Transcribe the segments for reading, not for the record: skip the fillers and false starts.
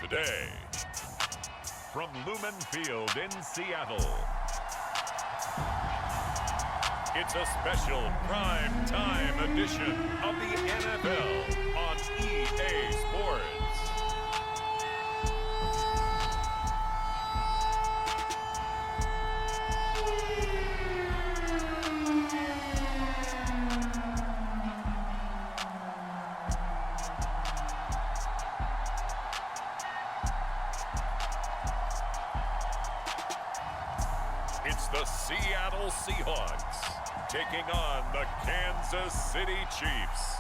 today. From Lumen Field in Seattle, it's a special prime time edition of the NFL on EA Sports. It's the Seattle Seahawks taking on the Kansas City Chiefs.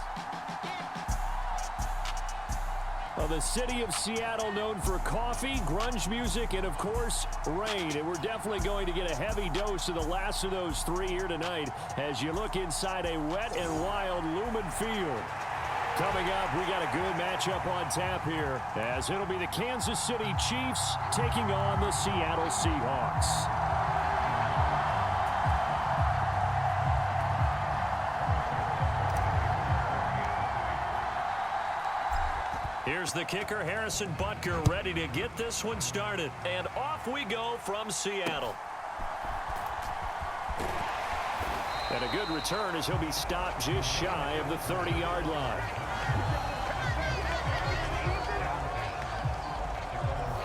Well, the city of Seattle known for coffee, grunge music, and, of course, rain. And we're definitely going to get a heavy dose of the last of those three here tonight as you look inside a wet and wild Lumen Field. Coming up, we got a good matchup on tap here as it'll be the Kansas City Chiefs taking on the Seattle Seahawks. Here's the kicker, Harrison Butker, ready to get this one started. And off we go from Seattle. And a good return as he'll be stopped just shy of the 30-yard line.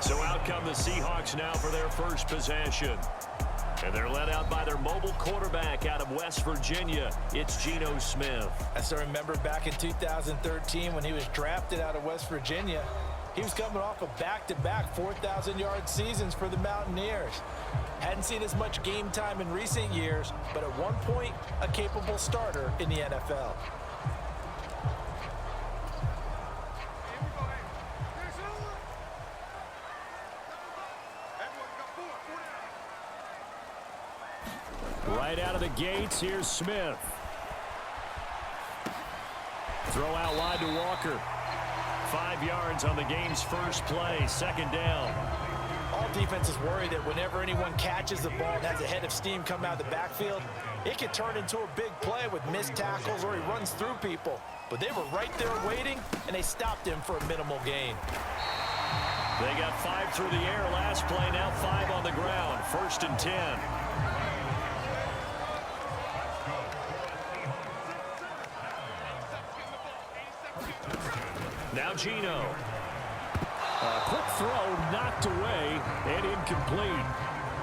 So out come the Seahawks now for their first possession. And they're led out by their mobile quarterback out of West Virginia. It's Geno Smith. I still remember back in 2013 when he was drafted out of West Virginia. He was coming off of back-to-back 4,000-yard seasons for the Mountaineers. Hadn't seen as much game time in recent years, but at one point, a capable starter in the NFL. Right out of the gates, here's Smith. Throw out wide to Walker. 5 yards on the game's first play, second down. All defenses worry that whenever anyone catches the ball and has a head of steam come out of the backfield, it can turn into a big play with missed tackles or he runs through people. But they were right there waiting, and they stopped him for a minimal gain. They got 5 through the air last play, now 5 on the ground. 1st and 10. Now Geno. A quick throw knocked away and incomplete.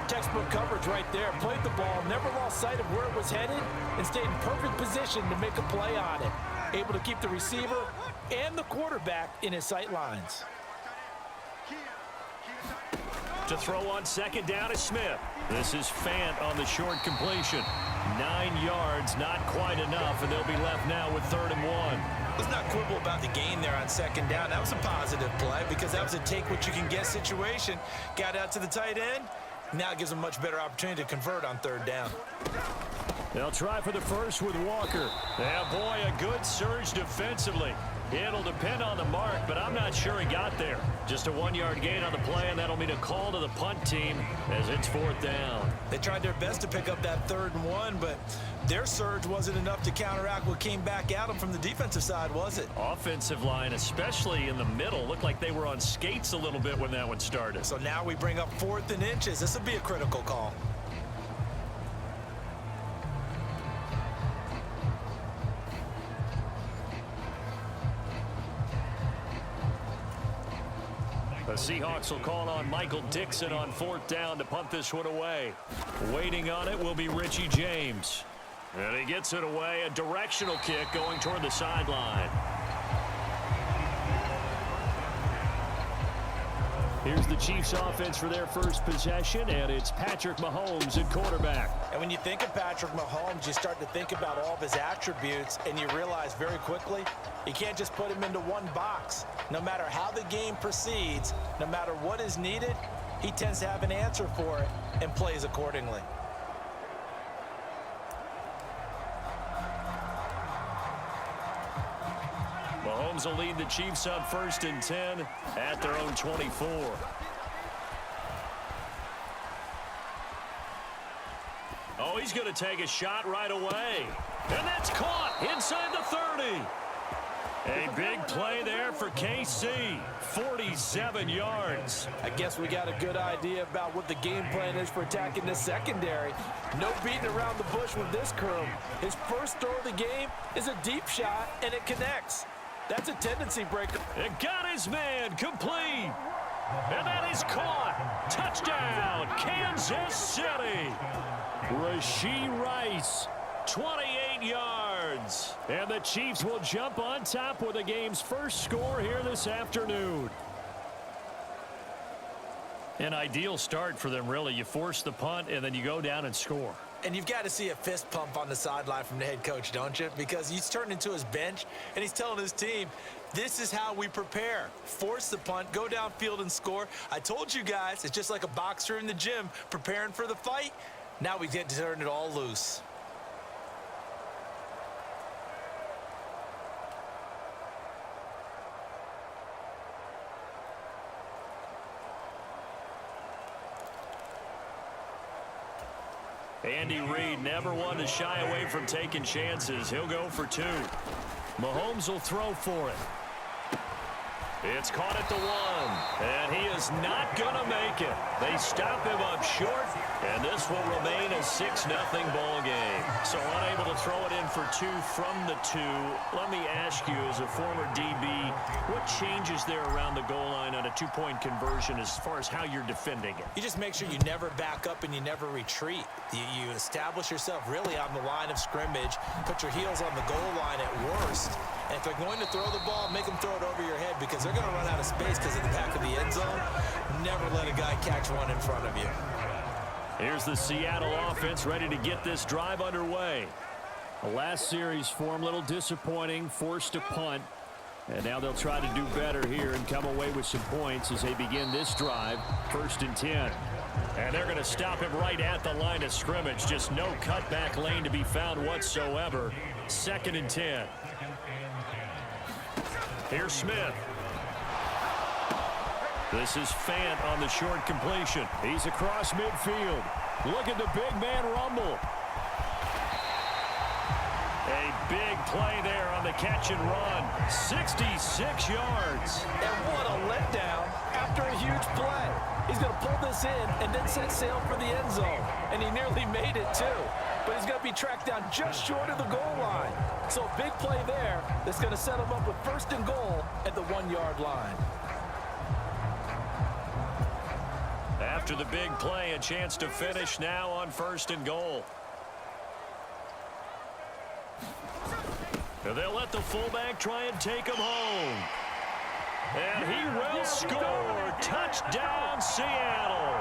Textbook coverage right there. Played the ball, never lost sight of where it was headed, and stayed in perfect position to make a play on it. Able to keep the receiver and the quarterback in his sight lines. To throw on second down is Smith. This is Fant on the short completion. 9 yards, not quite enough, and they'll be left now with 3rd and 1. Let's not quibble about the gain there on second down. That was a positive play because that was a take-what-you-can-get situation. Got out to the tight end. Now it gives them a much better opportunity to convert on 3rd down. They'll try for the first with Walker. Yeah, boy, a good surge defensively. It'll depend on the mark, but I'm not sure he got there. Just a 1-yard gain on the play, and that'll mean a call to the punt team as it's 4th down. They tried their best to pick up that 3rd and 1, but their surge wasn't enough to counteract what came back at them from the defensive side, was it? Offensive line, especially in the middle, looked like they were on skates a little bit when that one started. So now we bring up 4th and inches. This will be a critical call. The Seahawks will call on Michael Dixon on 4th down to punt this one away. Waiting on it will be Richie James. And he gets it away, a directional kick going toward the sideline. Here's the Chiefs offense for their first possession, and it's Patrick Mahomes at quarterback. And when you think of Patrick Mahomes, you start to think about all of his attributes, and you realize very quickly, you can't just put him into one box. No matter how the game proceeds, no matter what is needed, he tends to have an answer for it and plays accordingly. Mahomes will lead the Chiefs on 1st and 10 at their own 24. Oh, he's going to take a shot right away. And that's caught inside the 30. A big play there for KC. 47 yards. I guess we got a good idea about what the game plan is for attacking this secondary. No beating around the bush with this crew. His first throw of the game is a deep shot, and it connects. That's a tendency breaker. It got his man complete. And that is caught. Touchdown, Kansas City. Rashee Rice, 28 yards. And the Chiefs will jump on top with the game's first score here this afternoon. An ideal start for them, really. You force the punt, and then you go down and score. And you've got to see a fist pump on the sideline from the head coach, don't you? Because he's turned into his bench, and he's telling his team, this is how we prepare. Force the punt, go downfield and score. I told you guys, it's just like a boxer in the gym preparing for the fight. Now we get to turn it all loose. Andy Reid never one to shy away from taking chances. He'll go for two. Mahomes will throw for it. It's caught at the one, and he is not going to make it. They stop him up short, and this will remain a 6-0 ball game. So unable to throw it in for two from the two. Let me ask you, as a former DB, what changes there around the goal line on a two-point conversion as far as how you're defending it? You just make sure you never back up and you never retreat. You establish yourself really on the line of scrimmage, put your heels on the goal line at worst. And if they're going to throw the ball, make them throw it over your head because they're going to run out of space because of the back of the end zone. Never let a guy catch one in front of you. Here's the Seattle offense ready to get this drive underway. The last series for them, a little disappointing, forced a punt. And now they'll try to do better here and come away with some points as they begin this drive, 1st and 10. And they're going to stop him right at the line of scrimmage. Just no cutback lane to be found whatsoever. 2nd and 10. Here's Smith. This is Fant on the short completion. He's across midfield. Look at the big man rumble. A big play there on the catch and run. 66 yards. And what a letdown after a huge play. He's going to pull this in and then set sail for the end zone. And he nearly made it too. But he's going to be tracked down just short of the goal line. So a big play there that's going to set him up with 1st and goal at the 1-yard line. After the big play, a chance to finish now on 1st and goal. And they'll let the fullback try and take him home. And he will score. Touchdown, Seattle.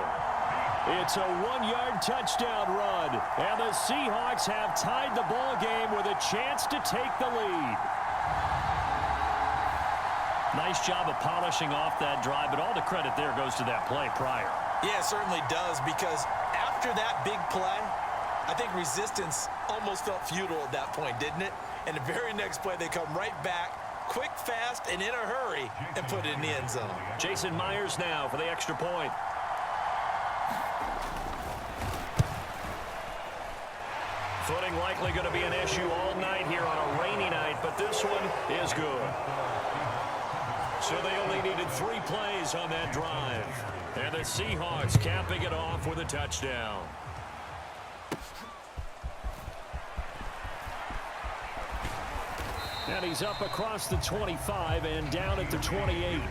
It's a 1-yard touchdown run. And the Seahawks have tied the ball game with a chance to take the lead. Nice job of polishing off that drive, but all the credit there goes to that play prior. Yeah, it certainly does, because after that big play, I think resistance almost felt futile at that point, didn't it? And the very next play, they come right back, quick, fast, and in a hurry, and put it in the end zone. Jason Myers now for the extra point. Footing likely going to be an issue all night here on a rainy night, but this one is good. So they only needed 3 plays on that drive. And the Seahawks capping it off with a touchdown. And he's up across the 25 and down at the 28.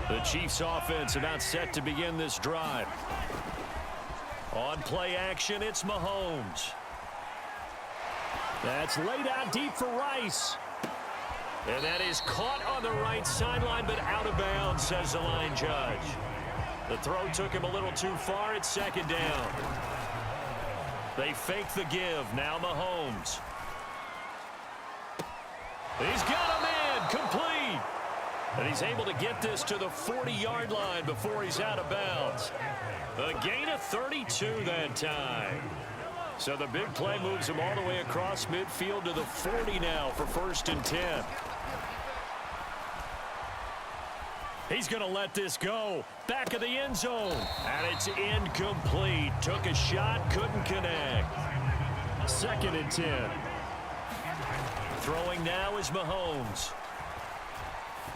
The Chiefs offense about set to begin this drive. On play action, it's Mahomes. That's laid out deep for Rice. And that is caught on the right sideline, but out of bounds, says the line judge. The throw took him a little too far. It's 2nd down. They fake the give. Now Mahomes. He's got a man complete. And he's able to get this to the 40-yard line before he's out of bounds. A gain of 32 that time. So the big play moves him all the way across midfield to the 40 now for 1st and 10. He's going to let this go. Back of the end zone. And it's incomplete. Took a shot, couldn't connect. 2nd and 10. Throwing now is Mahomes.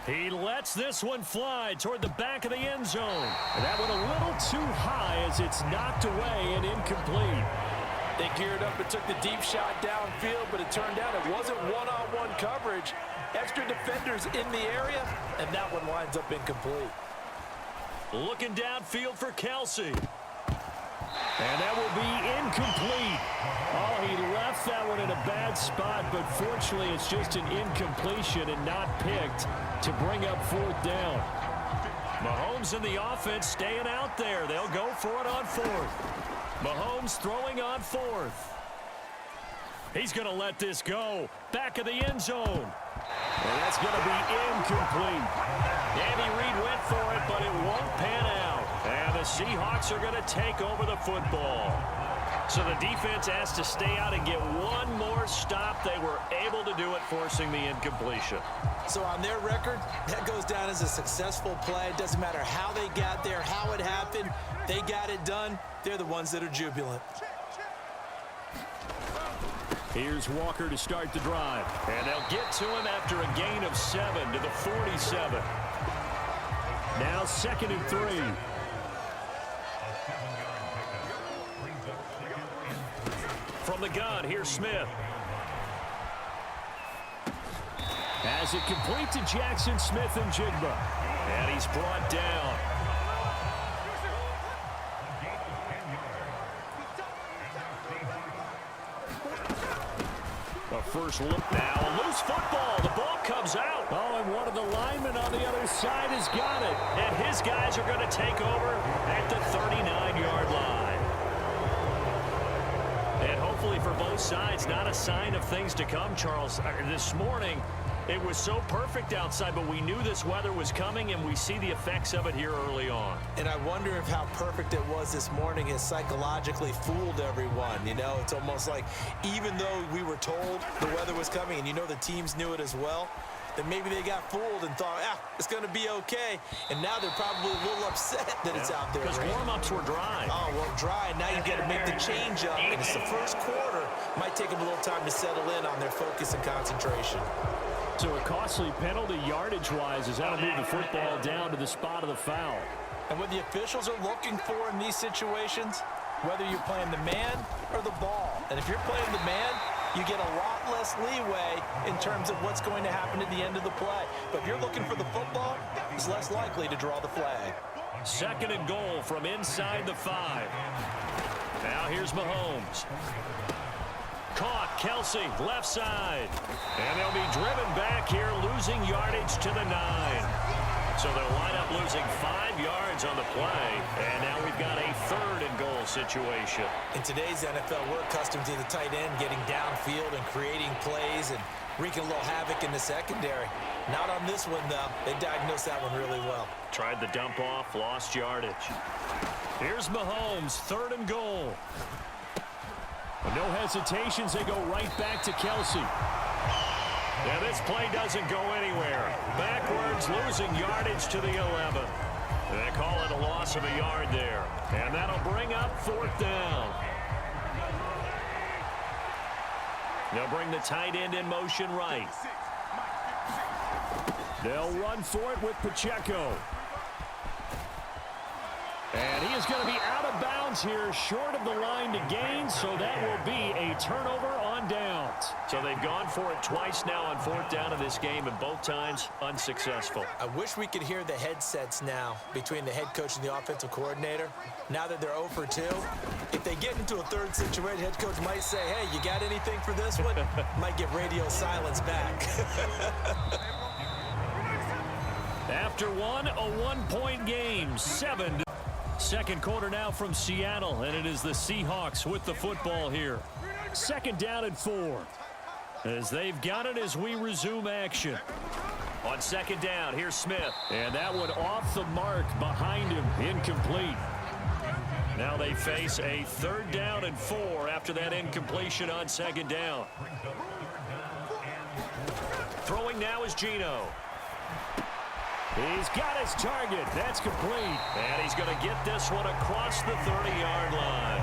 He lets this one fly toward the back of the end zone. And that went a little too high as it's knocked away and incomplete. They geared up and took the deep shot downfield, but it turned out it wasn't one-on-one coverage. Extra defenders in the area, and that one winds up incomplete. Looking downfield for Kelsey. And that will be incomplete. Oh, he left that one in a bad spot, but fortunately it's just an incompletion and not picked to bring up 4th down. Mahomes and the offense staying out there. They'll go for it on 4th. Mahomes throwing on 4th. He's going to let this go. Back of the end zone. And that's going to be incomplete. Andy Reid went for it, but it won't pan out. And the Seahawks are going to take over the football. So the defense has to stay out and get one more stop. They were able to do it, forcing the incompletion. So on their record, that goes down as a successful play. It doesn't matter how they got there, how it happened. They got it done. They're the ones that are jubilant. Here's Walker to start the drive. And they'll get to him after a gain of 7 to the 47. Now 2nd and 3. From the gun, here's Smith. Has it complete to Jackson Smith and Jigba. And he's brought down. A first look now. A loose football. The ball comes out. Oh, and one of the linemen on the other side has got it. And his guys are going to take over at the 39-yard line. And hopefully for both sides, not a sign of things to come, Charles. This morning, it was so perfect outside, but we knew this weather was coming, and we see the effects of it here early on. And I wonder if how perfect it was this morning has psychologically fooled everyone. You know, it's almost like even though we were told the weather was coming, and you know the teams knew it as well, that maybe they got fooled and thought, it's going to be okay. And now they're probably a little upset that it's out there. Because warm-ups were dry. Oh, well, dry. Now you got to make the change up. And it's the first quarter. Might take them a little time to settle in on their focus and concentration. So a costly penalty yardage-wise as that'll move the football down to the spot of the foul. And what the officials are looking for in these situations, whether you're playing the man or the ball. And if you're playing the man, you get a lot less leeway in terms of what's going to happen at the end of the play. But if you're looking for the football, it's less likely to draw the flag. 2nd and goal from inside the 5. Now here's Mahomes. Caught, Kelsey, left side. And they'll be driven back here, losing yardage to the 9. So they'll wind up losing 5 yards on the play. And now we've got a 3rd and goal situation. In today's NFL, we're accustomed to the tight end getting downfield and creating plays and wreaking a little havoc in the secondary. Not on this one, though. They diagnosed that one really well. Tried the dump off, lost yardage. Here's Mahomes, 3rd and goal. No hesitations, they go right back to Kelsey. Yeah, this play doesn't go anywhere. Backwards, losing yardage to the 11. They call it a loss of a yard there. And that'll bring up 4th down. They'll bring the tight end in motion right. They'll run for it with Pacheco. And he is going to be out of bounds here, short of the line to gain, so that will be a turnover on downs. So they've gone for it twice now on 4th down in this game, and both times unsuccessful. I wish we could hear the headsets now between the head coach and the offensive coordinator. Now that they're 0 for 2, if they get into a 3rd situation, head coach might say, hey, you got anything for this one? Might get radio silence back. After one, a 1-point game, 7. 2nd quarter now from Seattle, and it is the Seahawks with the football here. 2nd down and 4. As they've got it as we resume action. On 2nd down, here's Smith. And that one off the mark behind him, incomplete. Now they face a 3rd down and 4 after that incompletion on 2nd down. Throwing now is Geno. He's got his target. That's complete. And he's going to get this one across the 30-yard line.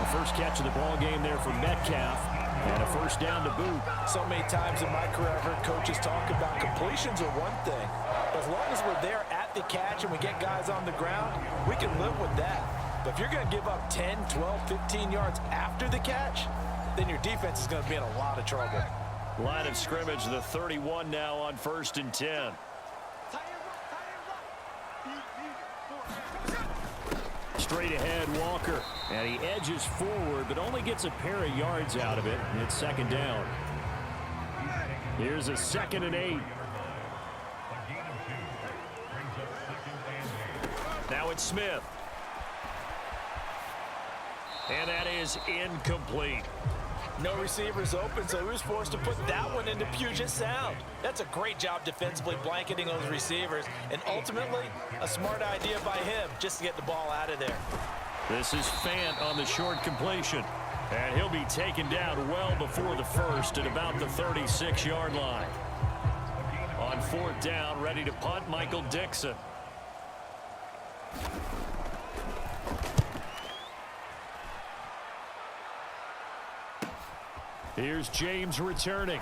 The first catch of the ball game there for Metcalf. And a first down to boot. So many times in my career, I've heard coaches talk about completions are one thing. But as long as we're there at the catch and we get guys on the ground, we can live with that. But if you're going to give up 10, 12, 15 yards after the catch, then your defense is going to be in a lot of trouble. Line of scrimmage, the 31 now on 1st and 10. Straight ahead, Walker. And he edges forward, but only gets a pair of yards out of it. And it's 2nd down. Here's a 2nd and 8. Now it's Smith. And that is incomplete. No receivers open, so he was forced to put that one into Puget Sound. That's a great job defensively blanketing those receivers, and ultimately, a smart idea by him just to get the ball out of there. This is Fant on the short completion, and he'll be taken down well before the first at about the 36-yard line. On 4th down, ready to punt, Michael Dixon. Here's James returning.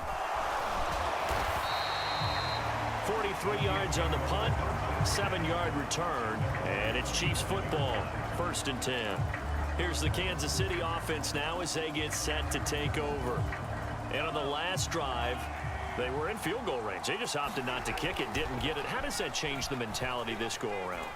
43 yards on the punt, 7-yard return, and it's Chiefs football, 1st and 10. Here's the Kansas City offense now as they get set to take over. And on the last drive, they were in field goal range. They just opted not to kick it, didn't get it. How does that change the mentality this go around?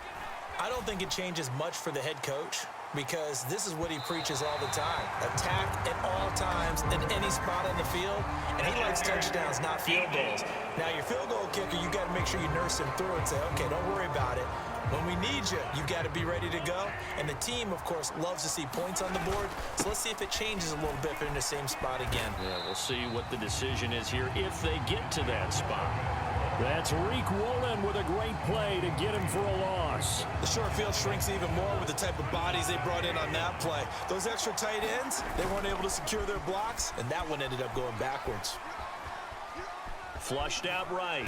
I don't think it changes much for the head coach, because this is what he preaches all the time. Attack at all times in any spot on the field, and he likes touchdowns, not field goals. Now, your field goal kicker, you got to make sure you nurse him through and say, okay, don't worry about it. When we need you, you've got to be ready to go. And the team, of course, loves to see points on the board. So let's see if it changes a little bit if they're in the same spot again. Yeah, we'll see what the decision is here if they get to that spot. That's Reek Woolen with a great play to get him for a loss. The short field shrinks even more with the type of bodies they brought in on that play. Those extra tight ends, they weren't able to secure their blocks, and that one ended up going backwards. Flushed out right.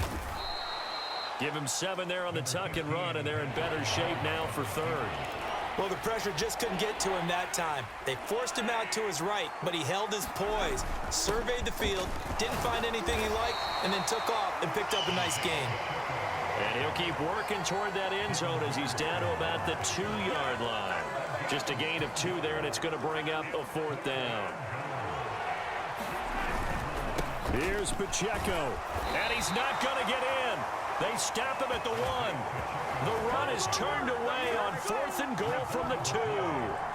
Give him 7 there on the tuck and run, and they're in better shape now for 3rd. Well, the pressure just couldn't get to him that time. They forced him out to his right, but he held his poise, surveyed the field, didn't find anything he liked, and then took off and picked up a nice gain. And he'll keep working toward that end zone as he's down to about the 2-yard line. Just a gain of 2 there, and it's going to bring up a 4th down. Here's Pacheco, and he's not going to get in. They stop him at the 1. The run is turned away on 4th and goal from the 2.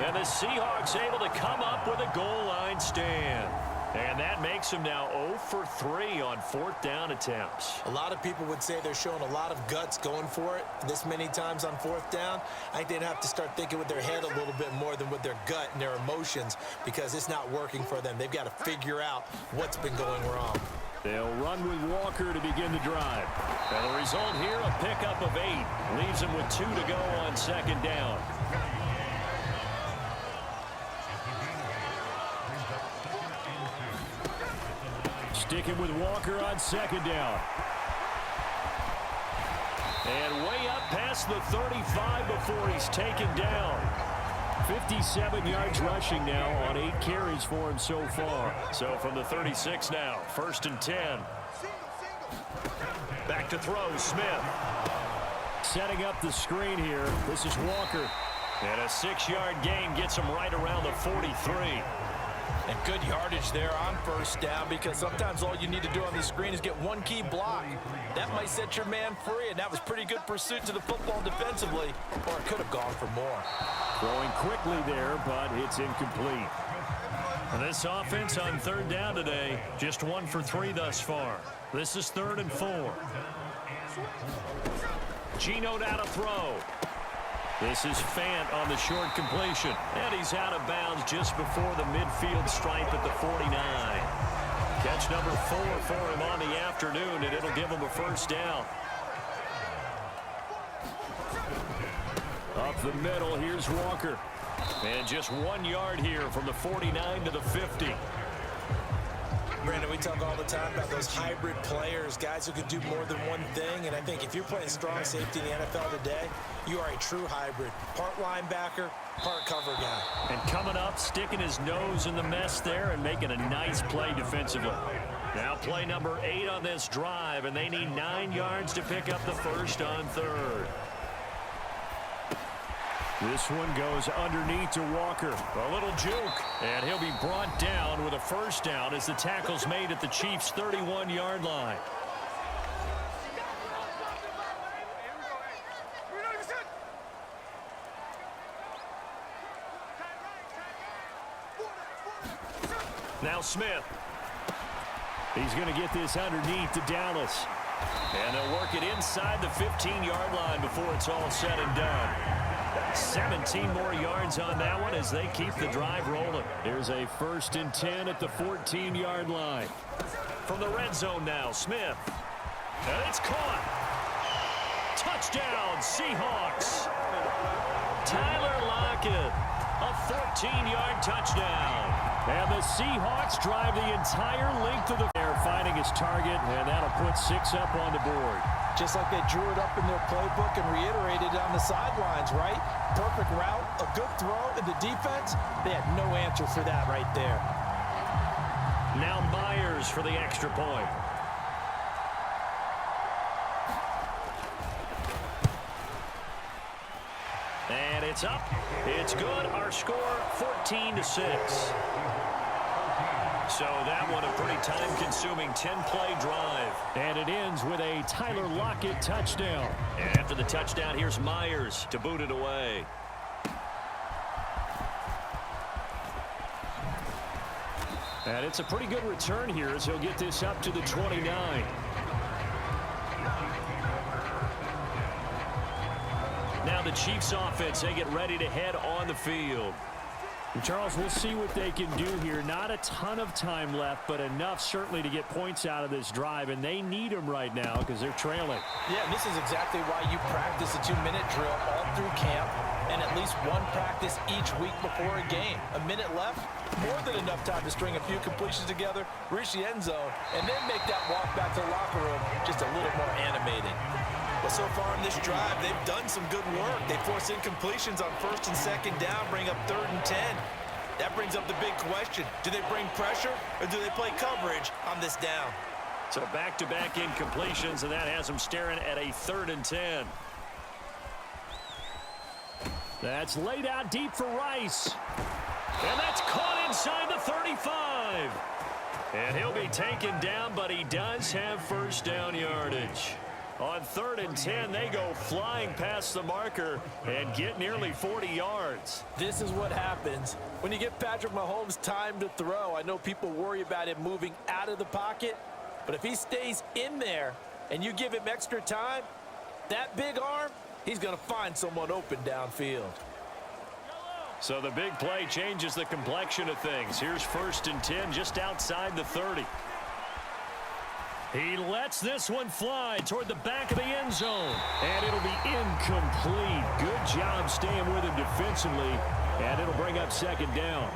And the Seahawks able to come up with a goal line stand. And that makes him now 0 for 3 on 4th down attempts. A lot of people would say they're showing a lot of guts going for it this many times on 4th down. I think they'd have to start thinking with their head a little bit more than with their gut and their emotions, because it's not working for them. They've got to figure out what's been going wrong. They'll run with Walker to begin the drive. And the result here, a pickup of 8. Leaves them with 2 to go on 2nd down. Sticking with Walker on 2nd down. And way up past the 35 before he's taken down. 57 yards rushing now on 8 carries for him so far. So from the 36 now, 1st and 10. Back to throw, Smith. Setting up the screen here. This is Walker. And a 6-yard gain gets him right around the 43. And good yardage there on 1st down, because sometimes all you need to do on the screen is get one key block. That might set your man free, and that was pretty good pursuit to the football defensively, or it could have gone for more. Throwing quickly there, but it's incomplete. And this offense on 3rd down today, just 1 for 3 thus far. This is 3rd and 4. Geno down to throw. This is Fant on the short completion. And he's out of bounds just before the midfield stripe at the 49. Catch number 4 for him on the afternoon, and it'll give him a 1st down. Up the middle, here's Walker. And just 1 yard here from the 49 to the 50. Brandon, we talk all the time about those hybrid players, guys who can do more than one thing. And I think if you're playing strong safety in the NFL today, you are a true hybrid. Part linebacker, part cover guy. And coming up, sticking his nose in the mess there and making a nice play defensively. Now play number 8 on this drive, and they need 9 yards to pick up the first on third. This one goes underneath to Walker. A little juke, and he'll be brought down with a first down as the tackle's made at the Chiefs' 31-yard line. Now Smith. He's going to get this underneath to Dallas. And they'll work it inside the 15-yard line before it's all said and done. 17 more yards on that one as they keep the drive rolling. Here's a 1st and 10 at the 14-yard line. From the red zone now, Smith. And it's caught. Touchdown, Seahawks. Tyler Lockett, a 14-yard touchdown. And the Seahawks drive the entire length of the air, finding his target, and that'll put 6 up on the board. Just like they drew it up in their playbook and reiterated it on the sidelines, right? Perfect route, a good throw, and the defense, they had no answer for that right there. Now Myers for the extra point. And it's up. It's good. Our score, 14-6. So that one a pretty time-consuming 10-play drive. And it ends with a Tyler Lockett touchdown. And after the touchdown, here's Myers to boot it away. And it's a pretty good return here as he'll get this up to the 29. Now the Chiefs offense, they get ready to head on the field. Charles, we'll see what they can do here. Not a ton of time left, but enough certainly to get points out of this drive, and they need them right now because they're trailing. Yeah, and this is exactly why you practice a 2-minute drill all through camp and at least one practice each week before a game. A minute left, more than enough time to string a few completions together, reach the end zone, and then make that walk back to the locker room just a little more animated. But so far in this drive, they've done some good work. They force incompletions on 1st and 2nd down, bring up 3rd and 10. That brings up the big question. Do they bring pressure or do they play coverage on this down? So back-to-back incompletions, and that has them staring at a 3rd and 10. That's laid out deep for Rice. And that's caught inside the 35. And he'll be taken down, but he does have first down yardage. On 3rd and 10, they go flying past the marker and get nearly 40 yards. This is what happens when you give Patrick Mahomes time to throw. I know people worry about him moving out of the pocket, but if he stays in there and you give him extra time, that big arm, he's going to find someone open downfield. So the big play changes the complexion of things. Here's 1st and 10 just outside the 30. He lets this one fly toward the back of the end zone. And it'll be incomplete. Good job staying with him defensively. And it'll bring up 2nd down.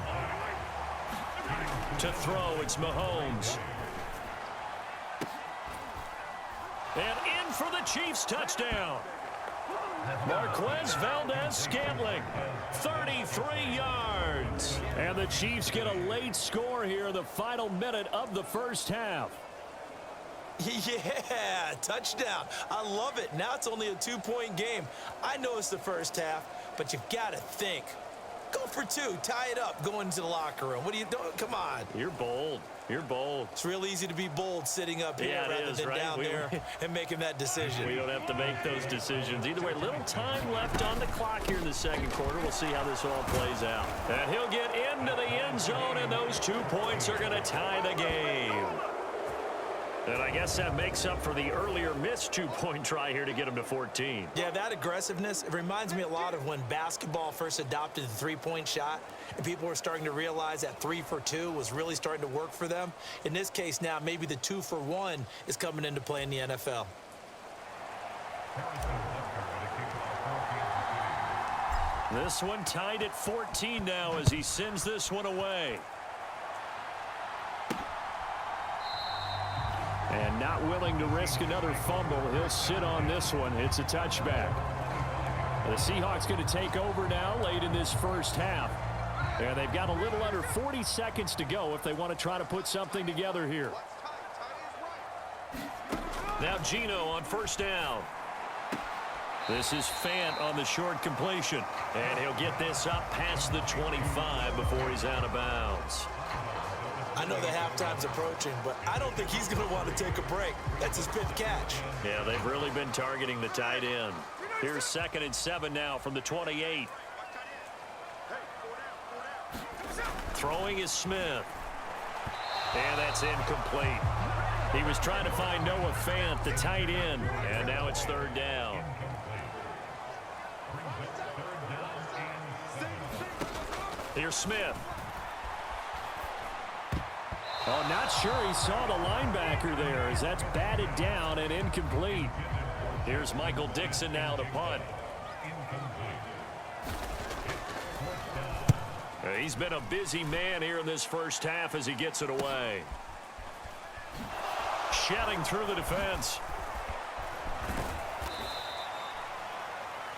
To throw, it's Mahomes. And in for the Chiefs touchdown. Marquez Valdez-Scantling, 33 yards. And the Chiefs get a late score here in the final minute of the first half. Yeah, touchdown. I love it. Now it's only a 2-point game. I know it's the first half, but you've got to think. Go for 2. Tie it up. Go into the locker room. What are you doing? Come on. You're bold. You're bold. It's real easy to be bold sitting up here rather than right? down there and making that decision. We don't have to make those decisions. Either way, little time left on the clock here in the 2nd quarter. We'll see how this all plays out. And he'll get into the end zone, and those 2 points are going to tie the game. And I guess that makes up for the earlier missed 2-point try here to get him to 14. Yeah, that aggressiveness, it reminds me a lot of when basketball first adopted the 3-point shot, and people were starting to realize that 3 for 2 was really starting to work for them. In this case now, maybe the 2 for 1 is coming into play in the NFL. This one tied at 14 now as he sends this one away. And not willing to risk another fumble. He'll sit on this one. It's a touchback. The Seahawks going to take over now late in this first half. And they've got a little under 40 seconds to go if they want to try to put something together here. Now Geno on first down. This is Fant on the short completion. And he'll get this up past the 25 before he's out of bounds. I know the halftime's approaching, but I don't think he's going to want to take a break. That's his fifth catch. Yeah, they've really been targeting the tight end. Here's 2nd and 7 now from the 28. Throwing is Smith. And that's incomplete. He was trying to find Noah Fant, the tight end, and now it's 3rd down. Here's Smith. Oh, not sure he saw the linebacker there as that's batted down and incomplete. Here's Michael Dixon now to punt. He's been a busy man here in this first half as he gets it away. Shedding through the defense.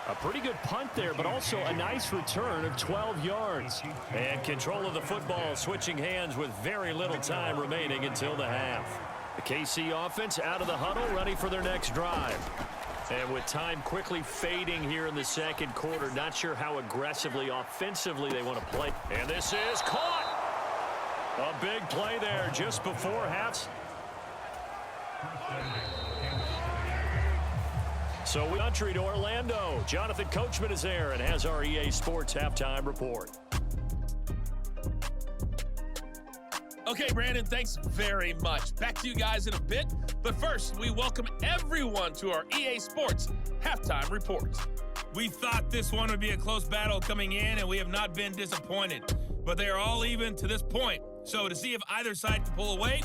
A pretty good punt there, but also a nice return of 12 yards. And control of the football switching hands with very little time remaining until the half. The KC offense out of the huddle, ready for their next drive. And with time quickly fading here in the second quarter, not sure how aggressively, offensively they want to play. And this is caught. A big play there just before half. So we country to Orlando. Jonathan Coachman is there and has our EA Sports halftime report. Okay, Brandon, thanks very much. Back to you guys in a bit. But first, we welcome everyone to our EA Sports halftime report. We thought this one would be a close battle coming in, and we have not been disappointed. But they are all even to this point. So to see if either side can pull away,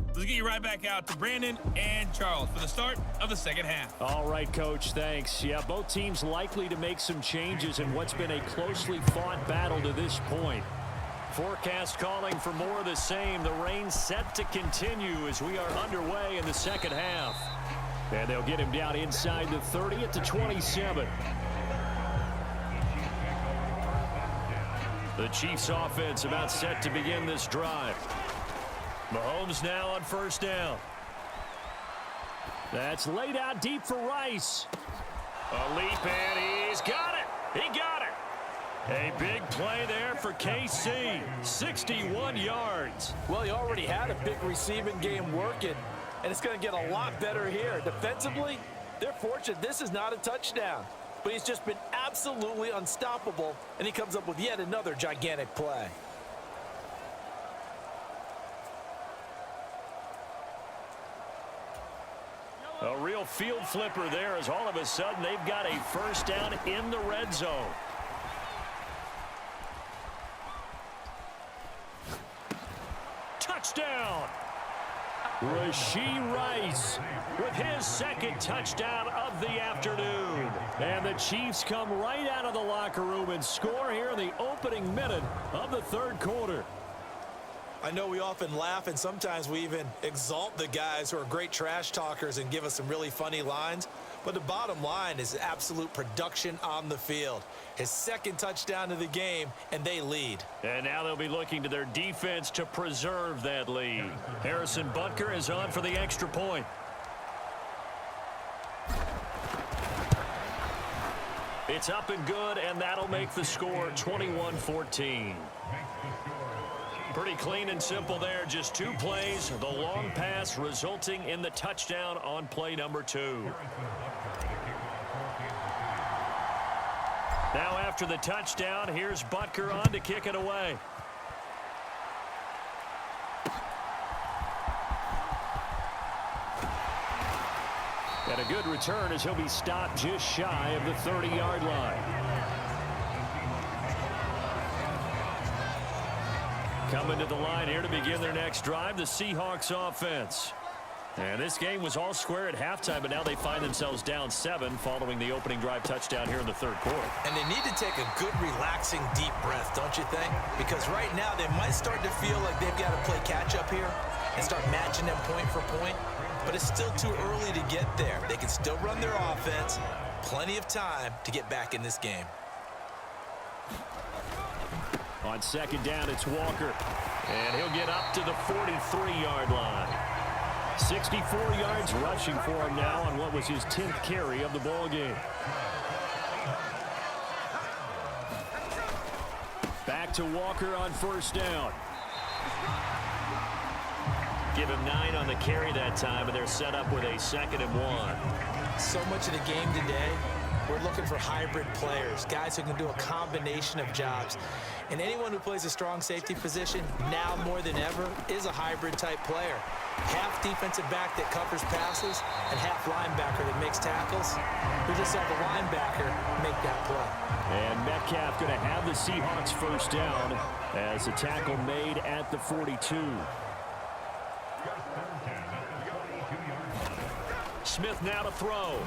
let's get you right back out to Brandon and Charles for the start of the second half. All right, Coach, thanks. Yeah, both teams likely to make some changes in what's been a closely fought battle to this point. Forecast calling for more of the same. The rain set to continue as we are underway in the second half. And they'll get him down inside the 30 at the 27. The Chiefs offense about set to begin this drive. Mahomes now on first down. That's laid out deep for Rice. A leap and he's got it. He got it. A big play there for KC. 61 yards. Well, he already had a big receiving game working, and it's going to get a lot better here. Defensively, they're fortunate this is not a touchdown. But he's just been absolutely unstoppable, and he comes up with yet another gigantic play. A real field flipper there as all of a sudden they've got a first down in the red zone. Touchdown! Rashee Rice with his second touchdown of the afternoon. And the Chiefs come right out of the locker room and score here in the opening minute of the third quarter. I know we often laugh, and sometimes we even exalt the guys who are great trash talkers and give us some really funny lines. But the bottom line is absolute production on the field. His second touchdown of the game, and they lead. And now they'll be looking to their defense to preserve that lead. Harrison Butker is on for the extra point. It's up and good, and that'll make the score 21-14. Pretty clean and simple there. Just two plays. The long pass resulting in the touchdown on play number 2. Now after the touchdown, here's Butker on to kick it away. And a good return as he'll be stopped just shy of the 30-yard line. Coming to the line here to begin their next drive, the Seahawks offense. And this game was all square at halftime, but now they find themselves down 7 following the opening drive touchdown here in the third quarter. And they need to take a good, relaxing, deep breath, don't you think? Because right now they might start to feel like they've got to play catch-up here and start matching them point for point. but it's still too early to get there. They can still run their offense. Plenty of time to get back in this game. On second down, it's Walker. And he'll get up to the 43-yard line. 64 yards rushing for him now on what was his 10th carry of the ball game. Back to Walker on first down. Give him 9 on the carry that time, and they're set up with a 2nd and 1. So much of the game today, we're looking for hybrid players, guys who can do a combination of jobs. And anyone who plays a strong safety position, now more than ever, is a hybrid type player. Half defensive back that covers passes, and half linebacker that makes tackles. We just saw the linebacker make that play. And Metcalf going to have the Seahawks first down as a tackle made at the 42. Smith now to throw.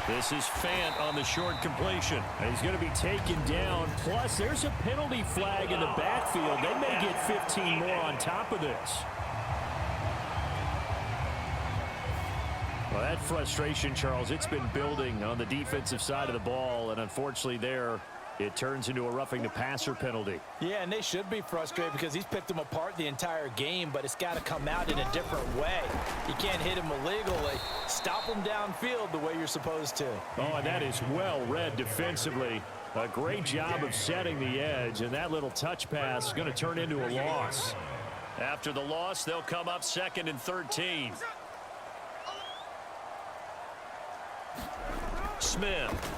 This is Fant on the short completion. And he's going to be taken down. Plus, there's a penalty flag in the backfield. They may get 15 more on top of this. Well, that frustration, Charles, it's been building on the defensive side of the ball. And unfortunately there, it turns into a roughing the passer penalty. Yeah, and they should be frustrated because he's picked them apart the entire game, but it's got to come out in a different way. You can't hit him illegally. Stop him downfield the way you're supposed to. Oh, and that is well read defensively. A great job of setting the edge, and that little touch pass is going to turn into a loss. After the loss, they'll come up 2nd and 13. Smith.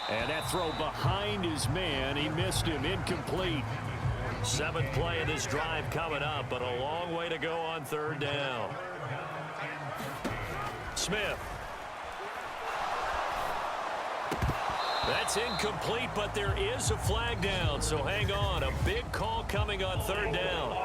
And that throw behind his man. He missed him. Incomplete. 7th play of this drive coming up, but a long way to go on 3rd down. Smith. That's incomplete, but there is a flag down, so hang on. A big call coming on 3rd down.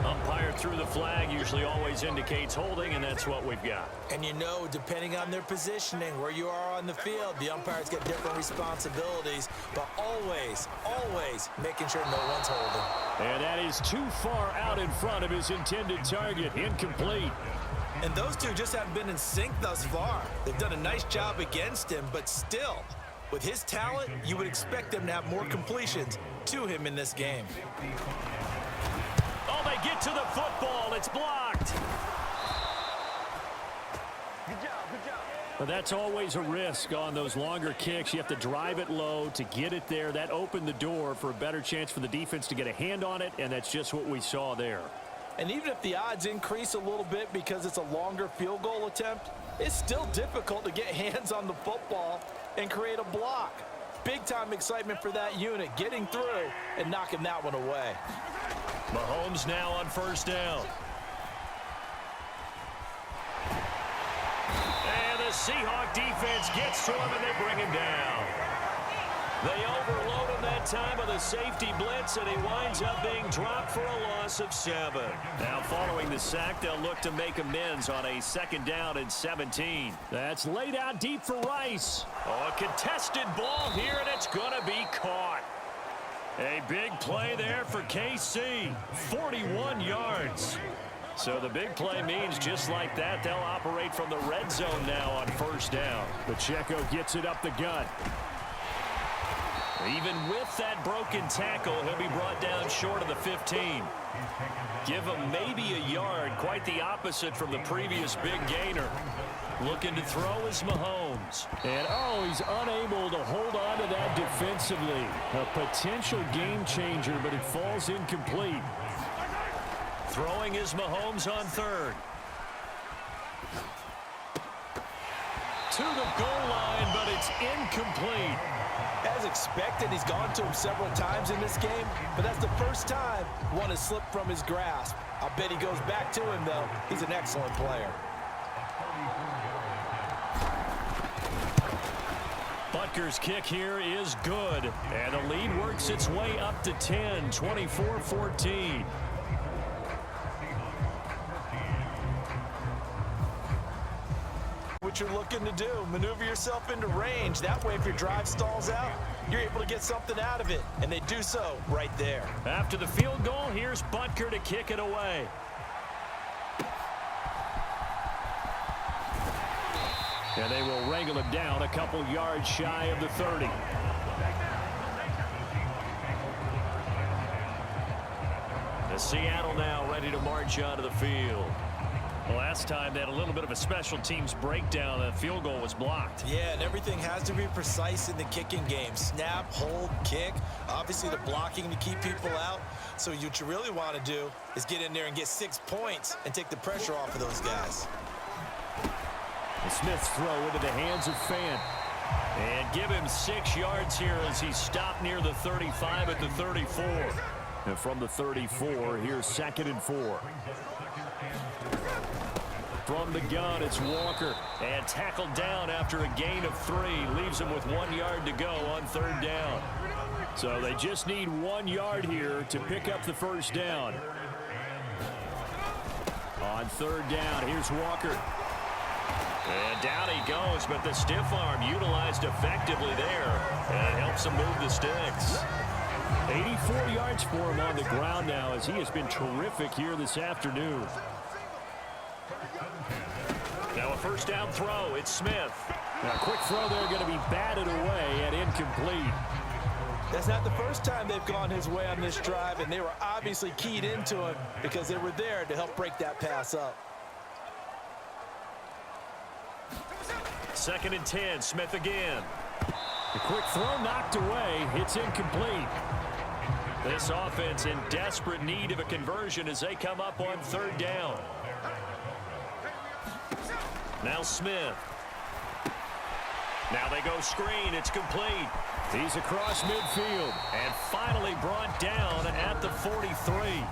Umpire through the flag usually always indicates holding, and that's what we've got. And you know, depending on their positioning, where you are on the field, the umpires get different responsibilities, but always, always making sure no one's holding. And that is too far out in front of his intended target. Incomplete. And those two just haven't been in sync thus far. They've done a nice job against him, but still, with his talent, you would expect them to have more completions to him in this game. Oh, they get to the football. It's blocked. Good job. But that's always a risk on those longer kicks. You have to drive it low to get it there. That opened the door for a better chance for the defense to get a hand on it, and that's just what we saw there. And even if the odds increase a little bit because it's a longer field goal attempt, it's still difficult to get hands on the football and create a block. Big-time excitement for that unit, getting through and knocking that one away. Mahomes now on first down. And the Seahawk defense gets to him, and they bring him down. They overload him that time with a safety blitz, and he winds up being dropped for a loss of 7. Now following the sack, they'll look to make amends on a 2nd down and 17. That's laid out deep for Rice. Oh, a contested ball here, and it's going to be caught. A big play there for KC. 41 yards. So the big play means just like that, they'll operate from the red zone now on first down. Pacheco gets it up the gut. Even with that broken tackle, he'll be brought down short of the 15. Give him maybe a yard, quite the opposite from the previous big gainer. Looking to throw is Mahomes. And, oh, he's unable to hold on to that defensively. A potential game changer, but it falls incomplete. Throwing is Mahomes on 3rd. To the goal line, but it's incomplete. As expected, he's gone to him several times in this game, but that's the first time one has slipped from his grasp. I bet he goes back to him, though. He's an excellent player. Butker's kick here is good, and the lead works its way up to 10, 24-14. What you're looking to do, maneuver yourself into range. That way, if your drive stalls out, you're able to get something out of it, and they do so right there. After the field goal, here's Butker to kick it away. And they will wrangle him down a couple yards shy of the 30. The Seattle now ready to march onto the field. Last time they had a little bit of a special teams breakdown. The field goal was blocked. Yeah, and everything has to be precise in the kicking game. Snap, hold, kick. Obviously the blocking to keep people out. So what you really want to do is get in there and get 6 points and take the pressure off of those guys. The Smith's throw into the hands of Fant. And give him 6 yards here as he stopped near the 35 at the 34. And from the 34, here's 2nd and 4. From the gun, it's Walker. And tackled down after a gain of 3. Leaves him with 1 yard to go on 3rd down. So they just need 1 yard here to pick up the first down. On 3rd down, here's Walker. And down he goes, but the stiff arm utilized effectively there. And it helps him move the sticks. 84 yards for him on the ground now as he has been terrific here this afternoon. Now a first down throw. It's Smith. Now a quick throw there going to be batted away and incomplete. That's not the first time they've gone his way on this drive, and they were obviously keyed into him because they were there to help break that pass up. 2nd and 10. Smith again. The quick throw knocked away. It's incomplete. This offense in desperate need of a conversion as they come up on 3rd down. Now Smith. Now they go screen. It's complete. He's across midfield and finally brought down at the 43.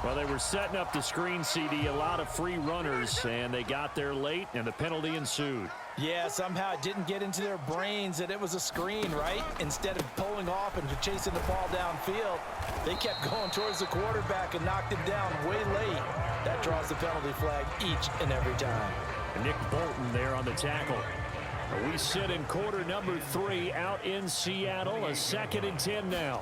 Well, they were setting up the screen, CD, a lot of free runners, and they got there late, and the penalty ensued. Yeah, somehow it didn't get into their brains that it was a screen, right? Instead of pulling off and chasing the ball downfield, they kept going towards the quarterback and knocked him down way late. That draws the penalty flag each and every time. And Nick Bolton there on the tackle. We sit in quarter number 3 out in Seattle, a 2nd and 10 now.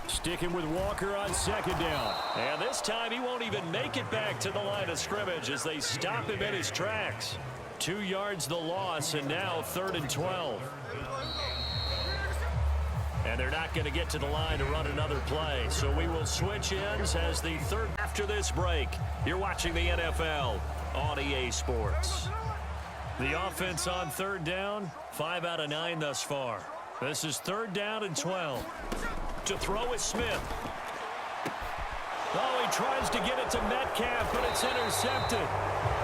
Sticking with Walker on 2nd down. And this time he won't even make it back to the line of scrimmage as they stop him in his tracks. 2 yards the loss, and now 3rd and 12. And they're not going to get to the line to run another play. So we will switch ends as the third after this break. You're watching the NFL on EA Sports. The offense on 3rd down, 5 out of 9 thus far. This is 3rd down and 12. To throw is Smith. Oh, he tries to get it to Metcalf, but it's intercepted.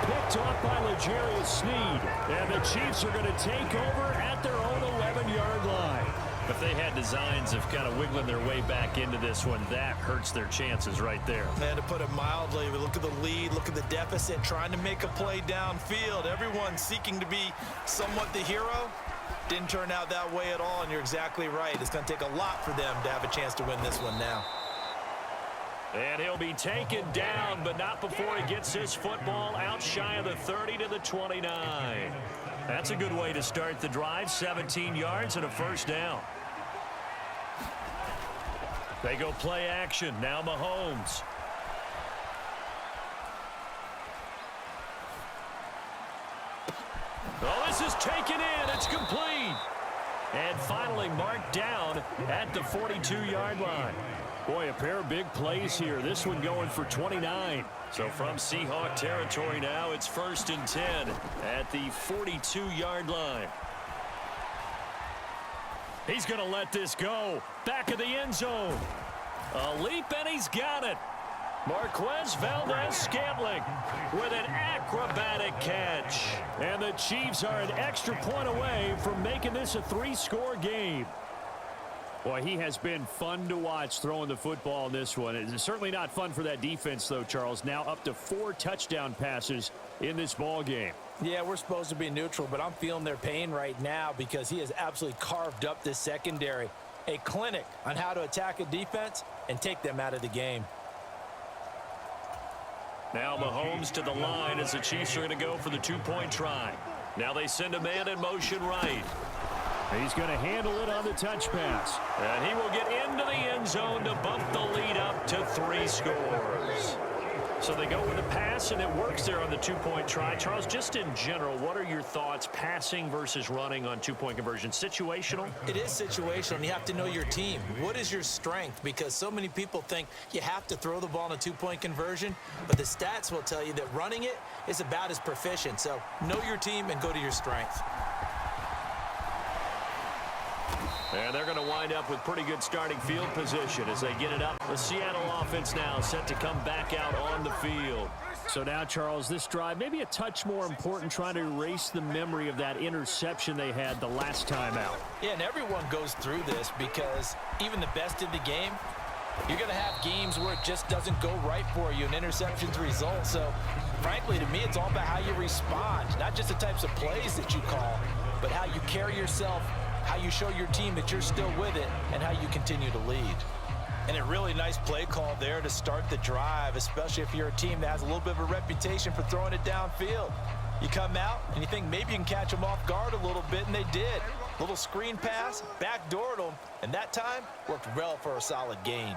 Picked off by L'Jarius Sneed. And the Chiefs are going to take over at their own 11-yard line. If they had designs of kind of wiggling their way back into this one, that hurts their chances right there. Man, to put it mildly, we look at the lead, look at the deficit, trying to make a play downfield. Everyone seeking to be somewhat the hero. Didn't turn out that way at all, and you're exactly right. It's going to take a lot for them to have a chance to win this one now. And he'll be taken down, but not before he gets his football out shy of the 30 to the 29. That's a good way to start the drive, 17 yards and a first down. They go play action. Now Mahomes. Oh, this is taken in. It's complete. And finally marked down at the 42-yard line. Boy, a pair of big plays here. This one going for 29. So from Seahawk territory now, it's 1st and 10 at the 42-yard line. He's going to let this go. Back of the end zone. A leap, and he's got it. Marquez Valdez-Scantling with an acrobatic catch. And the Chiefs are an extra point away from making this a 3-score game. Boy, he has been fun to watch throwing the football in this one. It's certainly not fun for that defense, though, Charles. Now up to 4 touchdown passes in this ball game. Yeah, we're supposed to be neutral, but I'm feeling their pain right now because he has absolutely carved up this secondary. A clinic on how to attack a defense and take them out of the game. Now Mahomes to the line as the Chiefs are going to go for the two-point try. Now they send a man in motion right. He's going to handle it on the touch pass. And he will get into the end zone to bump the lead up to 3 scores. So they go with a pass, and it works there on the two-point try. Charles, just in general, what are your thoughts passing versus running on two-point conversion? Situational? It is situational, and you have to know your team. What is your strength? Because so many people think you have to throw the ball in a two-point conversion, but the stats will tell you that running it is about as proficient. So know your team and go to your strength. And they're going to wind up with pretty good starting field position as they get it up. The Seattle offense now set to come back out on the field. So now, Charles, this drive maybe a touch more important, trying to erase the memory of that interception they had the last time out. Yeah, and everyone goes through this because even the best in the game, you're going to have games where it just doesn't go right for you, and interceptions result. So, frankly, to me, it's all about how you respond, not just the types of plays that you call, but how you carry yourself, how you show your team that you're still with it, and how you continue to lead. And a really nice play call there to start the drive, especially if you're a team that has a little bit of a reputation for throwing it downfield. You come out, and you think maybe you can catch them off guard a little bit, and they did. Little screen pass, backdoored them, and that time worked well for a solid gain.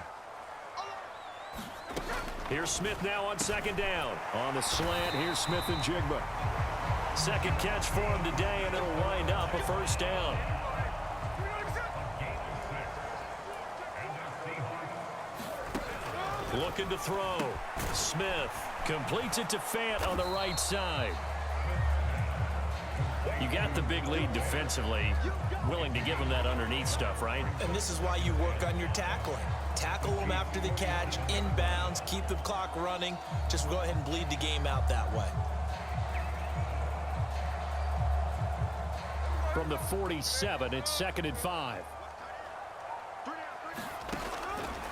Here's Smith now on second down. On the slant, here's Smith and Jigba. Second catch for him today, and it'll wind up a first down. Looking to throw. Smith completes it to Fant on the right side. You got the big lead defensively. Willing to give him that underneath stuff, right? And this is why you work on your tackling. Tackle them after the catch, inbounds, keep the clock running. Just go ahead and bleed the game out that way. From the 47, it's 2nd and 5.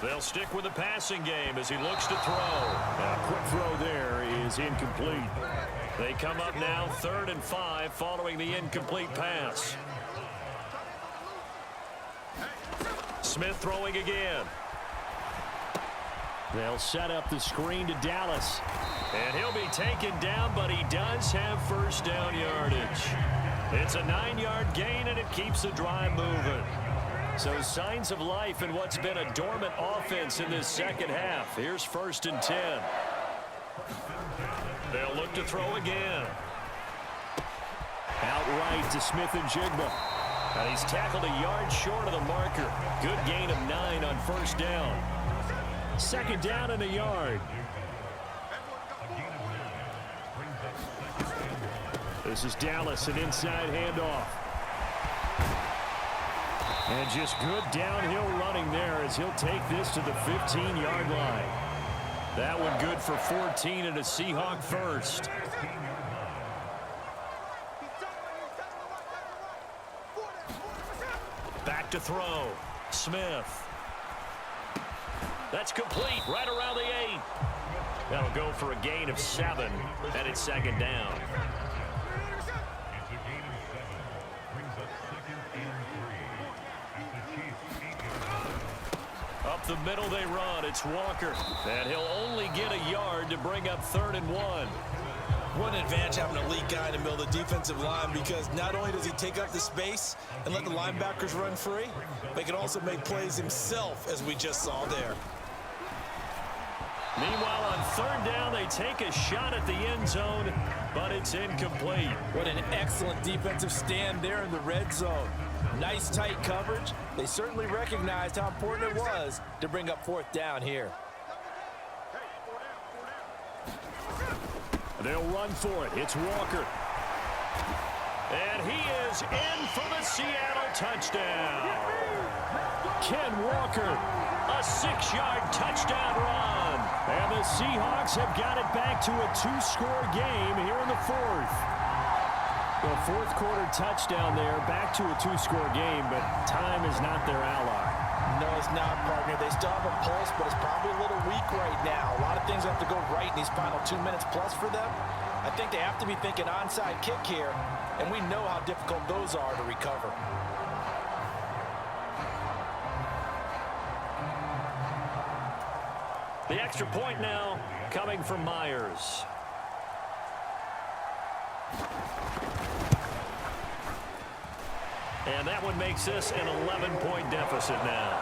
They'll stick with the passing game as he looks to throw. A quick throw there is incomplete. They come up now 3rd and 5 following the incomplete pass. Smith throwing again. They'll set up the screen to Dallas. And he'll be taken down, but he does have first down yardage. It's a 9-yard gain, and it keeps the drive moving. So signs of life in what's been a dormant offense in this second half. Here's 1st and 10. They'll look to throw again. Outright to Smith and Jigba. And he's tackled a yard short of the marker. Good gain of 9 on first down. 2nd down and a yard. This is Dallas, an inside handoff. And just good downhill running there as he'll take this to the 15-yard line. That one good for 14 and a Seahawk first. Back to throw. Smith. That's complete right around the 8. That'll go for a gain of 7, and it's 2nd down. Up the middle they run. It's Walker. And he'll only get a yard to bring up 3rd and 1. What an advantage having a elite guy in the middle of the defensive line, because not only does he take up the space and let the linebackers run free, but he can also make plays himself, as we just saw there. Meanwhile, on 3rd down, they take a shot at the end zone, but it's incomplete. What an excellent defensive stand there in the red zone. Nice tight coverage. They certainly recognized how important it was to bring up 4th down here. They'll run for it. It's Walker. And he is in for the Seattle touchdown. Ken Walker, a 6-yard touchdown run. And the Seahawks have got it back to a 2-score game here in the 4th. The 4th quarter touchdown there, back to a 2-score game, but time is not their ally. No, it's not, partner. They still have a pulse, but it's probably a little weak right now. A lot of things have to go right in these final 2 minutes plus for them. I think they have to be thinking onside kick here, and we know how difficult those are to recover. The extra point now coming from Myers. And that one makes this an 11-point deficit now.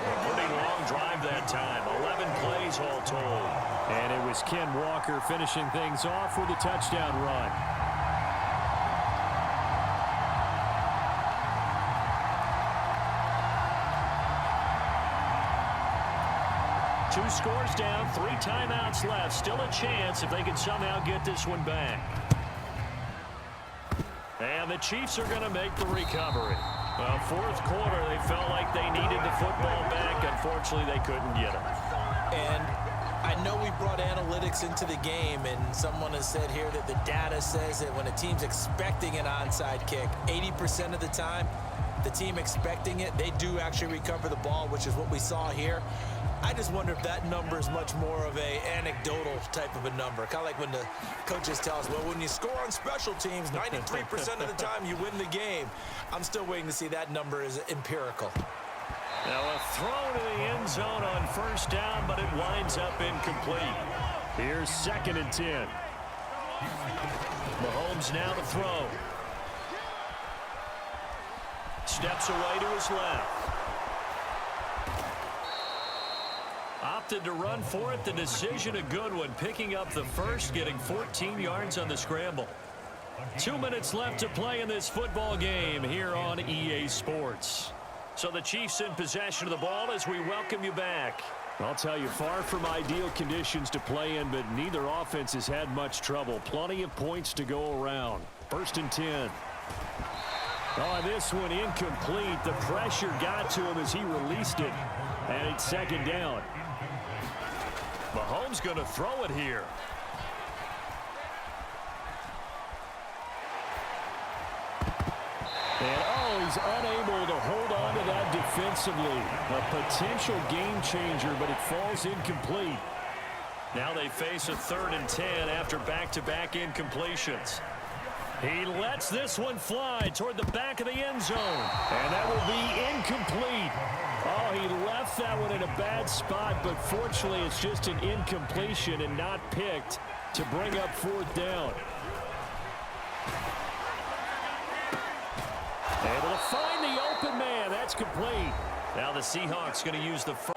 A pretty long drive that time. 11 plays all told. And it was Ken Walker finishing things off with a touchdown run. Two scores down, 3 timeouts left. Still a chance if they can somehow get this one back. And the Chiefs are going to make the recovery. Well, fourth quarter, they felt like they needed the football back. Unfortunately, they couldn't get it. And I know we brought analytics into the game, and someone has said here that the data says that when a team's expecting an onside kick, 80% of the time, the team expecting it, they do actually recover the ball, which is what we saw here. I just wonder if that number is much more of a anecdotal type of a number. Kind of like when the coaches tell us, well, when you score on special teams, 93% of the time you win the game. I'm still waiting to see that number is empirical. Now a throw to the end zone on first down, but it winds up incomplete. Here's 2nd and 10. Mahomes now to throw. Steps away to his left. Opted to run for it. The decision a good one. Picking up the first, getting 14 yards on the scramble. 2 minutes left to play in this football game here on EA Sports. So the Chiefs in possession of the ball as we welcome you back. I'll tell you, far from ideal conditions to play in, but neither offense has had much trouble. Plenty of points to go around. 1st and 10. Oh, this one incomplete. The pressure got to him as he released it. And it's 2nd down. Mahomes going to throw it here. And oh, he's unable to hold on to that defensively. A potential game changer, but it falls incomplete. Now they face a 3rd and 10 after back-to-back incompletions. He lets this one fly toward the back of the end zone. And that will be incomplete. Oh, he left that one in a bad spot, but fortunately it's just an incompletion and not picked to bring up 4th down. Able to find the open man. That's complete. Now the Seahawks going to use the front.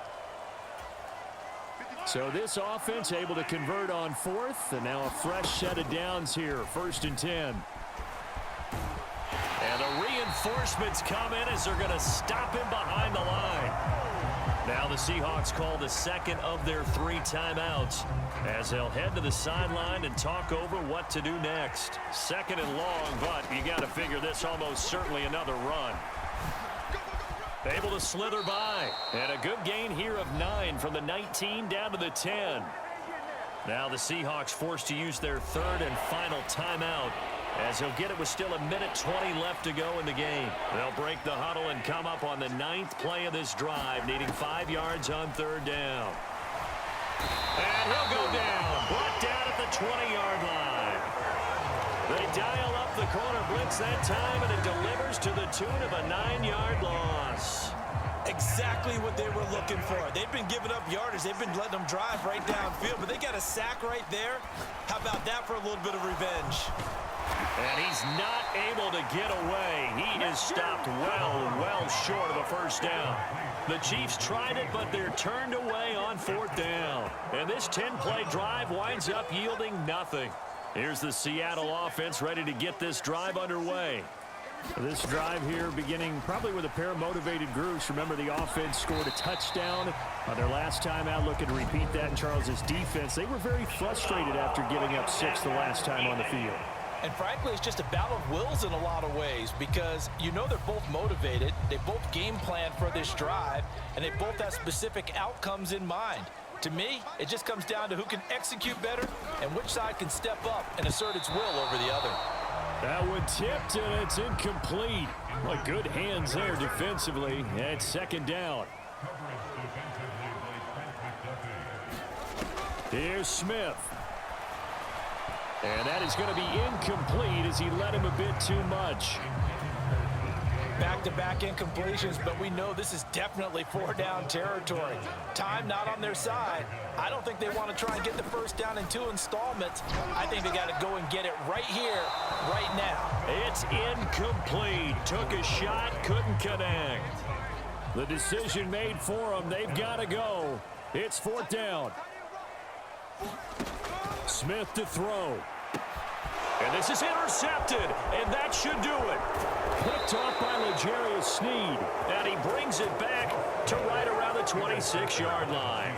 So this offense able to convert on 4th, and now a fresh set of downs here. 1st and 10. And the reinforcements come in as they're going to stop him behind the line. Now the Seahawks call the 2nd of their 3 timeouts as they'll head to the sideline and talk over what to do next. 2nd and long, but you got to figure this almost certainly another run. Able to slither by. And a good gain here of 9 from the 19 down to the 10. Now the Seahawks forced to use their 3rd and final timeout as he'll get it with still 1:20 left to go in the game. They'll break the huddle and come up on the 9th play of this drive, needing 5 yards on 3rd down. And he'll go down, brought down at the 20-yard line. They dial up the corner blitz that time, and it delivers to the tune of a 9-yard loss. Exactly what they were looking for. They've been giving up yardage. They've been letting them drive right downfield, but they got a sack right there. How about that for a little bit of revenge? And he's not able to get away. He is stopped well short of a 1st down. The Chiefs tried it, but they're turned away on 4th down. And this 10-play drive winds up yielding nothing. Here's the Seattle offense ready to get this drive underway. This drive here beginning probably with a pair of motivated groups. Remember, the offense scored a touchdown on their last time out. Looking to repeat that in Charles's defense. They were very frustrated after giving up 6 the last time on the field. And frankly, it's just a battle of wills in a lot of ways because you know they're both motivated. They both game plan for this drive, and they both have specific outcomes in mind. To me, it just comes down to who can execute better and which side can step up and assert its will over the other. That one tipped, and it's incomplete. Well, good hands there defensively. And it's 2nd down. Here's Smith. And that is going to be incomplete as he led him a bit too much. back-to-back incompletions, but we know this is definitely four-down territory. Time not on their side. I don't think they want to try and get the first down in 2 installments. I think they got to go and get it right here, right now. It's incomplete. Took a shot, couldn't connect. The decision made for them. They've got to go. It's 4th down. Smith to throw. And this is intercepted, and that should do it. Picked off by L'Jarius Sneed, and he brings it back to right around the 26-yard line.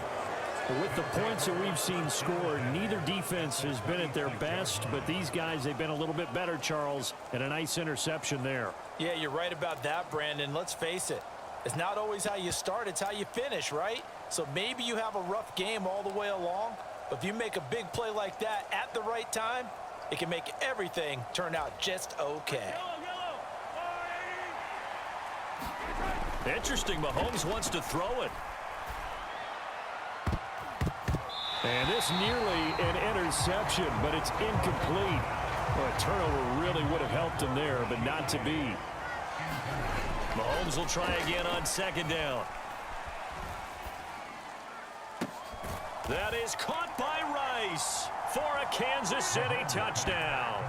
With the points that we've seen scored, neither defense has been at their best, but these guys, they've been a little bit better, Charles, and a nice interception there. Yeah, you're right about that, Brandon. Let's face it. It's not always how you start, it's how you finish, right? So maybe you have a rough game all the way along, but if you make a big play like that at the right time, it can make everything turn out just okay. Interesting, Mahomes wants to throw it. And this nearly an interception, but it's incomplete. Well, a turnover really would have helped him there, but not to be. Mahomes will try again on 2nd down. That is caught by Rice for a Kansas City touchdown.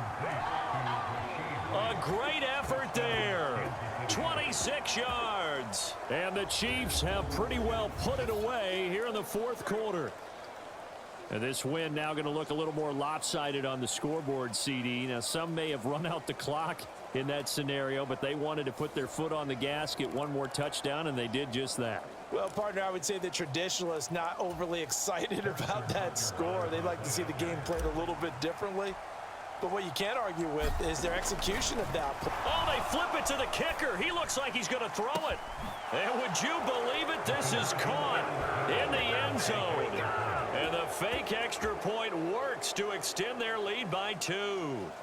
A great effort there. 26 yards. And the Chiefs have pretty well put it away here in the 4th quarter. And this win now going to look a little more lopsided on the scoreboard, CD. Now, some may have run out the clock in that scenario, but they wanted to put their foot on the gas, get one more touchdown, and they did just that. Well, partner, I would say the traditionalists not overly excited about that score. They'd like to see the game played a little bit differently. But what you can't argue with is their execution of that play. Oh, they flip it to the kicker. He looks like he's going to throw it. And would you believe it? This is caught in the end zone. And the fake extra point works to extend their lead by 2.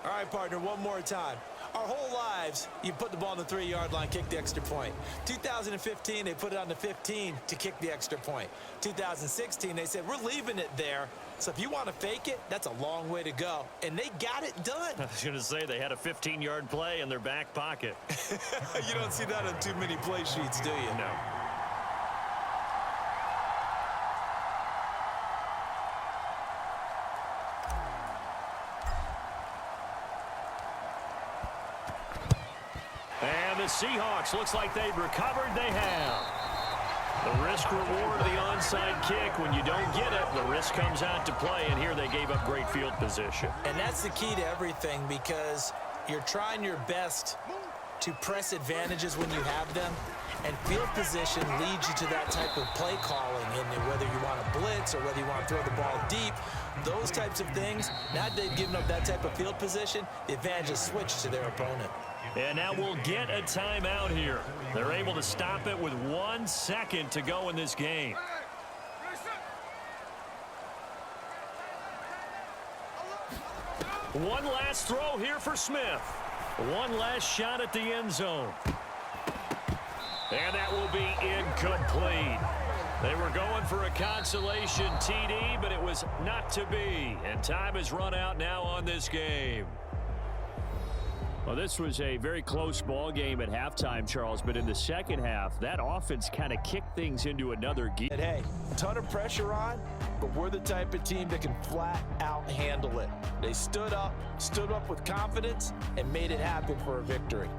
All right, partner, one more time. Our whole lives, you put the ball on the 3-yard line, kick the extra point. 2015, they put it on the 15 to kick the extra point. 2016, they said, we're leaving it there. So if you want to fake it, that's a long way to go. And they got it done. I was going to say they had a 15-yard play in their back pocket. You don't see that on too many play sheets, do you? No. And the Seahawks, looks like they've recovered. They have. The risk reward of the onside kick. When you don't get it, the risk comes out to play, and here they gave up great field position. And that's the key to everything, because you're trying your best to press advantages when you have them, and field position leads you to that type of play calling, and whether you want to blitz or whether you want to throw the ball deep, those types of things. Now that they've given up that type of field position, the advantage is switched to their opponent. And now we'll get a timeout here. They're able to stop it with 1 second to go in this game. One last throw here for Smith. One last shot at the end zone. And that will be incomplete. They were going for a consolation TD, but it was not to be. And time has run out now on this game. Well, this was a very close ball game at halftime, Charles, but in the second half, that offense kind of kicked things into another gear. And hey, a ton of pressure on, but we're the type of team that can flat out handle it. They stood up with confidence, and made it happen for a victory.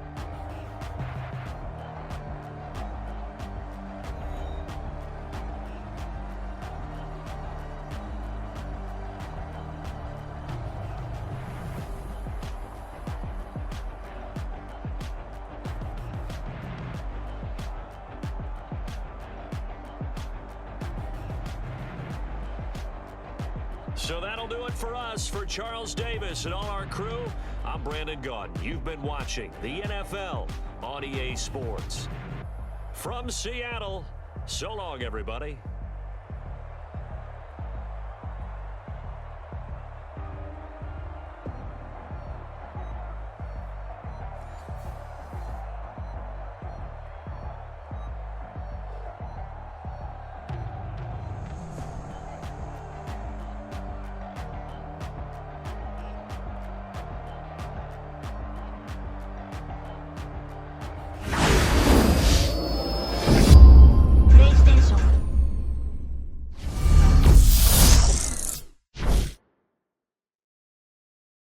So that'll do it for us. For Charles Davis and all our crew, I'm Brandon Gaudin. You've been watching the NFL on EA Sports. From Seattle, so long, everybody.